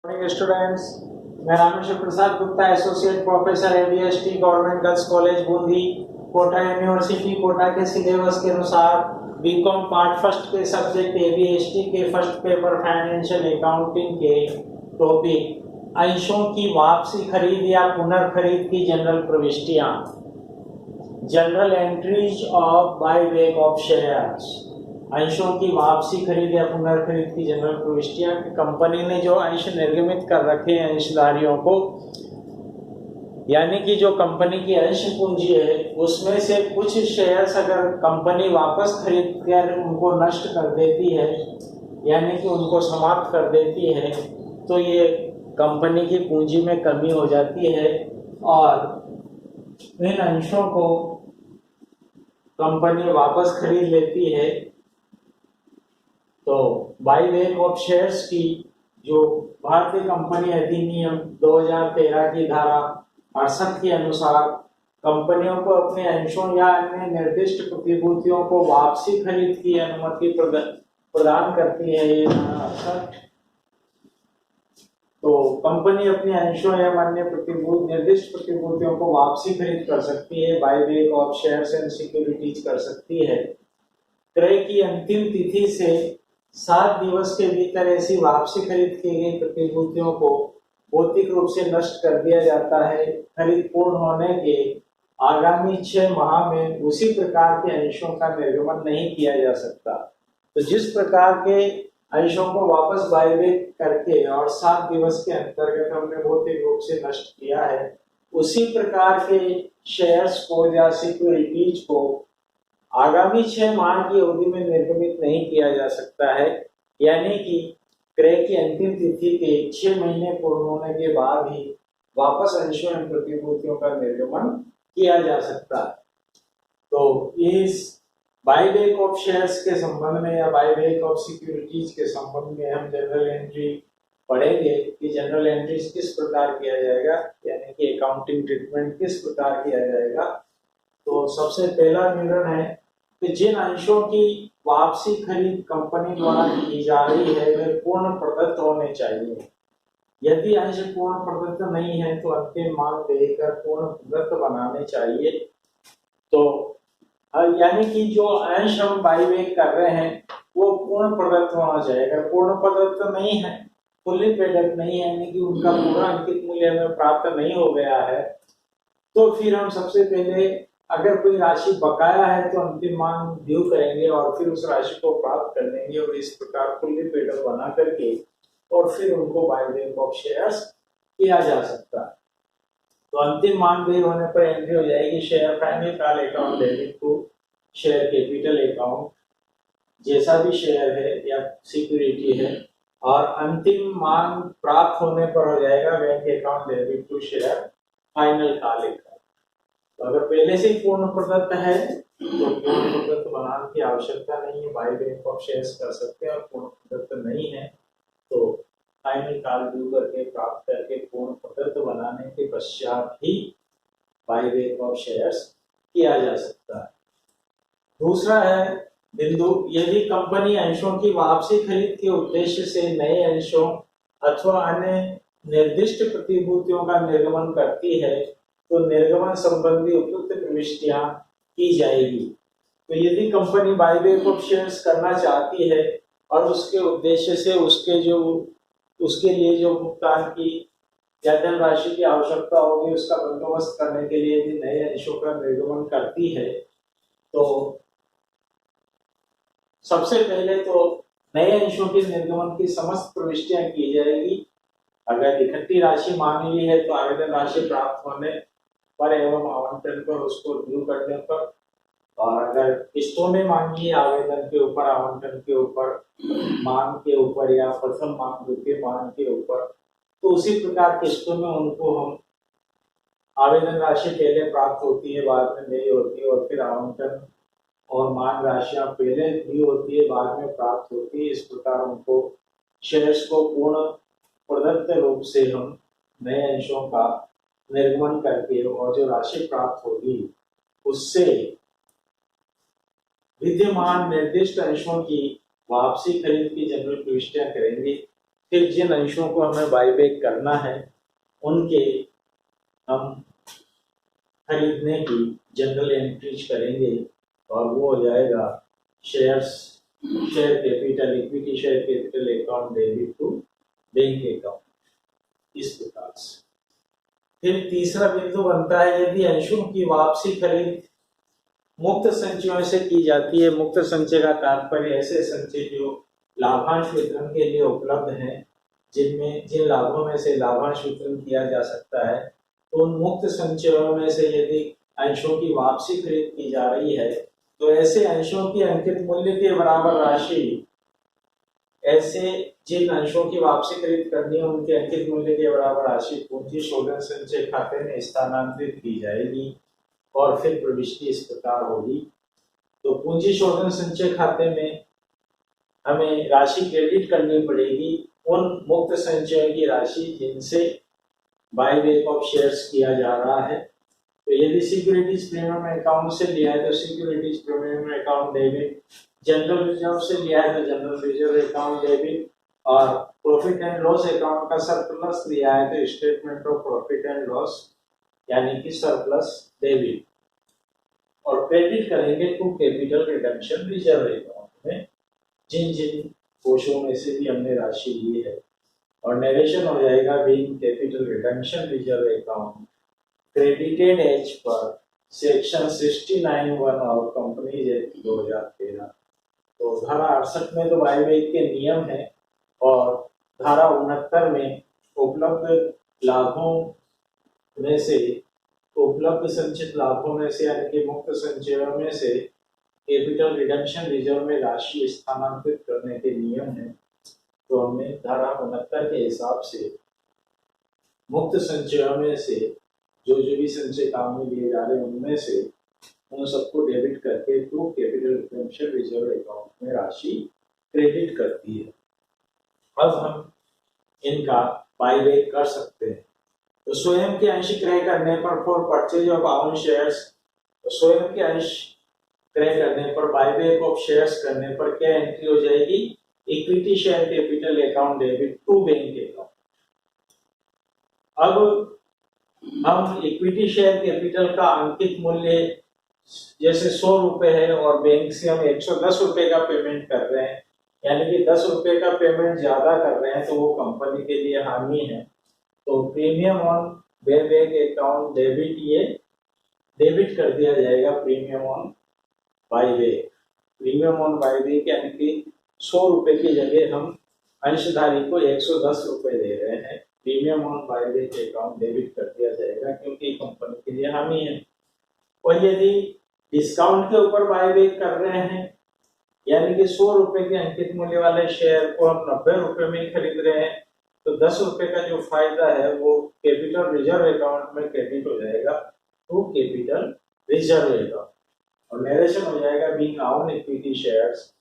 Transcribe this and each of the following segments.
Morning students, मेरा नाम Shiv Prasad Gupta, associate professor ABST government girls college Bundi, Kota university. Kota के सिलेबस के अनुसार बीकॉम पार्ट फर्स्ट के सब्जेक्ट एबीएसटी के फर्स्ट पेपर फाइनेंशियल अकाउंटिंग के टॉपिक अंशों की वापसी, खरीद या पुनर्खरीद की जनरल प्रविष्टियां, journal entries of buy back of shares, अंशों की वापसी, खरीद या पुनर्खरीद की जनरल प्रविष्टियां। कंपनी ने जो अंश निर्गमित कर रखे हैं अंशधारियों को, यानी कि जो कंपनी की अंश पूंजी है उसमें से कुछ शेयर्स अगर कंपनी वापस खरीद कर उनको नष्ट कर देती है, यानी कि उनको समाप्त कर देती है, तो ये कंपनी की पूंजी में कमी हो जाती है और इन अंशों को कंपनी वापस खरीद लेती है। तो बाय बैक ऑफ शेयर्स की जो भारतीय कंपनी अधिनियम 2013 की धारा 68 के अनुसार कंपनियों को अपने अंशों या अन्य निर्दिष्ट प्रतिभूतियों को वापसी खरीद की अनुमति प्रदान करती है। ये धारा 68। तो कंपनी अपने अंशों या अन्य निर्दिष्ट प्रतिभूतियों को वापसी खरीद कर सकती है, bye back of shares and securities कर सकती है। क्रय की अंतिम तिथि से 7 दिवस के भीतर ऐसी वापसी खरीद की गई प्रतिभूतियों को भौतिक रूप से नष्ट कर दिया जाता है। खरीद पूर्ण होने के आगामी 6 माह में उसी प्रकार के अंशों का निर्गमन नहीं किया जा सकता। तो जिस प्रकार के अंशों को वापस बायबैक करके और 7 दिवस के अंतर्गत हमने भौतिक रूप से नष्ट किया है, उसी प्रकार के शेयर्स को या सिक्योरिटीज को आगामी 6 माह की अवधि में निर्गमित नहीं किया जा सकता है, यानी कि क्रय की अंतिम तिथि के 6 महीने पूर्ण होने के बाद ही वापस अंशों एवं प्रतिभूतियों का निर्गमन किया जा सकता है। तो इस बाय बैक ऑफ शेयर्स के संबंध में या बाय बैक ऑफ सिक्योरिटीज के संबंध में हम जनरल एंट्री पढ़ेंगे कि जनरल एंट्रीज किस प्रकार किया जाएगा, यानी कि अकाउंटिंग ट्रीटमेंट किस प्रकार किया जाएगा। तो सबसे पहला विवरण है कि जिन अंशों की वापसी खरीद कंपनी द्वारा की जा रही है वे पूर्ण प्रदत्त होने चाहिए। यदि अंश पूर्ण प्रदत्त नहीं है तो अंतिम मांग देकर पूर्ण प्रदत्त बनाने चाहिए। तो यानी कि जो अंश हम बायबैक कर रहे हैं वो पूर्ण प्रदत्त होना चाहिए। अगर पूर्ण प्रदत्त नहीं है, फुल्ली पेड अप नहीं है, यानी कि उनका पूरा अंकित मूल्य हमें प्राप्त नहीं हो गया है, तो फिर हम सबसे पहले अगर कोई राशि बकाया है तो अंतिम मांग ड्यू करेंगे और फिर उस राशि को प्राप्त कर लेंगे और इस प्रकार फुल्ली पेड अप बना करके और फिर उनको बाय बैक ऑफ शेयर्स किया जा सकता है। तो अंतिम मांग देर होने पर एंट्री हो जाएगी share final call account debit to share capital account, जैसा भी शेयर है या सिक्योरिटी है, और अंतिम मांग प्राप्त होने पर हो जाएगा bank account debit to share final call account. तो अगर पहले से ही पूर्ण प्रदत्त है तो पूर्ण प्रदत्त बनाने की आवश्यकता नहीं है, बाय बैक ऑफ शेयर्स कर सकते हैं। और पूर्ण प्रदत्त नहीं है तो फाइनल कॉल ड्यू करके प्राप्त करके पूर्ण प्रदत्त बनाने के पश्चात ही बाय बैक ऑफ शेयर्स किया जा सकता है। दूसरा है बिंदु, यदि कंपनी अंशों की वापसी खरीद के उद्देश्य से नए अंशों अथवा अन्य निर्दिष्ट प्रतिभूतियों का निर्गमन करती है तो निर्गमन संबंधी उपयुक्त प्रविष्टियां की जाएगी। तो यदि company by back of shares करना चाहती है और उसके उद्देश्य से उसके लिए जो भुगतान की या धनराशि की आवश्यकता होगी उसका बंदोबस्त करने के लिए यदि नए अंशों का निर्गमन करती है तो सबसे पहले तो नए अंशों के निर्गमन की समस्त प्रविष्टियां की जाएगी। अगर इकट्ठी राशि मांग ली है तो आवेदन राशि प्राप्त होने पर एवं आवंटन पर उसको ड्यू करने पर, और अगर किस्तों में मांगी आवेदन के ऊपर, आवंटन के ऊपर, मांग के ऊपर या प्रथम मांग द्वितीय मांग के ऊपर, तो उसी प्रकार किस्तों में उनको हम आवेदन राशि पहले प्राप्त होती है बाद में नहीं होती है, और फिर आवंटन और मांग राशियां पहले दी होती है बाद में प्राप्त होती है। इस प्रकार उनको शेयर्स को पूर्ण प्रदत्त रूप से हम नए अंशों का निर्गमन करके और जो राशि प्राप्त होगी उससे विद्यमान निर्दिष्ट अंशों की वापसी खरीद की जनरल प्रविष्टियां करेंगे। फिर जिन अंशों को हमें बाईबैक करना है उनके हम खरीदने की जनरल एंट्रीज करेंगे और वो हो जाएगा share capital, equity share capital account debit to bank account, इस प्रकार से। फिर तीसरा बिंदु बनता है यदि अंशों की वापसी खरीद मुक्त संचयों से की जाती है। मुक्त संचय का तात्पर्य ऐसे संचय जो लाभांश वितरण के लिए उपलब्ध हैं, जिन लाभों में से लाभांश वितरण किया जा सकता है, तो उन मुक्त संचयों में से यदि अंशों की वापसी खरीद की जा रही है तो ऐसे अंशों की अंकित मूल्य के बराबर राशि, ऐसे जिन अंशों की वापसी खरीद करनी है उनके अंकित मूल्य के बराबर राशि पूंजी शोधन संचय खाते में स्थानांतरित की जाएगी और फिर प्रविष्टि इस प्रकार होगी। तो पूंजी शोधन संचय खाते में हमें राशि क्रेडिट करनी पड़ेगी उन मुक्त संचयों की राशि जिनसे बाईबैक ऑफ शेयर्स किया जा रहा है। तो यदि सिक्योरिटीज प्रीमियम अकाउंट से लिया है तो securities premium account debit, general reserve से लिया है तो जनरल रिजर्व अकाउंट डेबिट, और प्रॉफिट एंड लॉस अकाउंट का सरप्लस लिया है तो statement of profit and loss यानी कि सरप्लस डेबिट, और क्रेडिट करेंगे to capital redemption reserve account में जिन जिन कोषों में से भी हमने राशि ली है। और नरेशन हो जाएगा being capital redemption reserve account credited as per section 69(1) of companies act 2013। तो धारा 68 में तो बाईबैक के नियम है और धारा 69 में उपलब्ध लाभों में से, उपलब्ध संचित लाभों में से यानी कि मुक्त संचयों में से कैपिटल रिडम्पशन रिजर्व में राशि स्थानांतरित करने के नियम है। तो हमने धारा 69 के हिसाब से मुक्त संचयों में से जो भी संचय काम में लिए जा रहे हैं उनमें से उन सबको डेबिट करके to capital redemption reserve account में राशि क्रेडिट करती है। अब हम इनका बाईबैक कर सकते हैं। तो स्वयं के अंश क्रय करने पर for purchase of own shares, तो स्वयं के अंश क्रय करने पर बाईबैक ऑफ शेयर्स करने पर क्या एंट्री हो जाएगी? Equity share capital account debit to bank account. अब हम इक्विटी शेयर कैपिटल का अंकित मूल्य जैसे 100 रुपए है और बैंक से हम 110 रुपए का पेमेंट कर रहे हैं, यानी कि 10 रुपए का पेमेंट ज्यादा कर रहे हैं, तो वो कंपनी के लिए हानि है। तो premium on buyback account debit, ये डेबिट कर दिया जाएगा premium on buyback. Premium on buyback यानी कि 100 रुपए की जगह हम अंशधारी को 110 रुपए दे रहे हैं, premium on buyback account debit कर दिया जाएगा क्योंकि कंपनी के लिए हानि है। और यदि डिस्काउंट के ऊपर बाईबैक कर रहे हैं यानी कि 100 रुपए के अंकित मूल्य वाले शेयर को हम 90 रुपए में खरीद रहे हैं, तो 10 रुपए का जो फायदा है वो कैपिटल रिजर्व अकाउंट में क्रेडिट हो जाएगा टू कैपिटल रिजर्व अकाउंट, और नरेशन हो जाएगा being own equity shares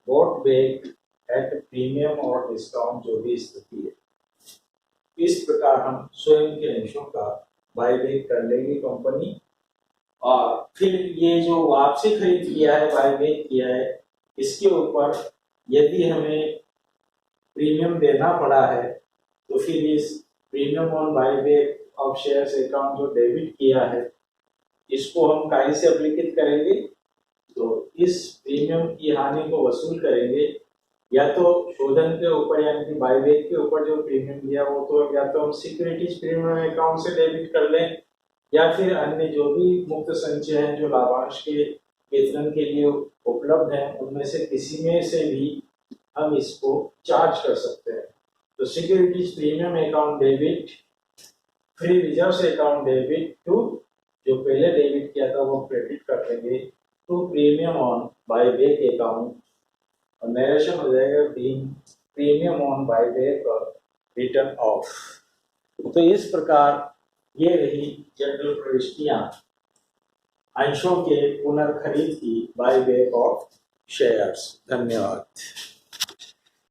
bought back at premium और डिस्काउंट, जो भी स्थिति है। इस प्रकार हम स्वयं के अंशों का बाईबैक कर लेंगे कंपनी। और फिर ये जो वापसी खरीद किया है, बाईबैक किया है, इसके ऊपर यदि हमें प्रीमियम देना पड़ा है तो फिर इस premium on buyback of shares account जो डेबिट किया है इसको हम काहे से अभिलिखित करेंगे? तो इस प्रीमियम की हानि को वसूल करेंगे या तो शोधन के ऊपर यानी कि बाईबैक के ऊपर जो प्रीमियम दिया वो तो या तो हम सिक्योरिटीज प्रीमियम अकाउंट से डेबिट कर लें या फिर अन्य जो भी मुक्त संचय हैं जो लाभांश के वितरण के लिए उपलब्ध हैं उनमें से किसी में से भी हम इसको चार्ज कर सकते हैं। तो securities premium account debit, free reserve account debit to, जो पहले डेबिट किया था वो क्रेडिट कर देंगे to premium on buyback account, और नरेशन हो जाएगा बीइंग प्रीमियम ऑन बाईबैक और रिटर्न ऑफ। तो इस प्रकार ये रही जनरल प्रविष्टियां अंशों के पुनर्खरीद की बाईबैक ऑफ शेयर्स। धन्यवाद।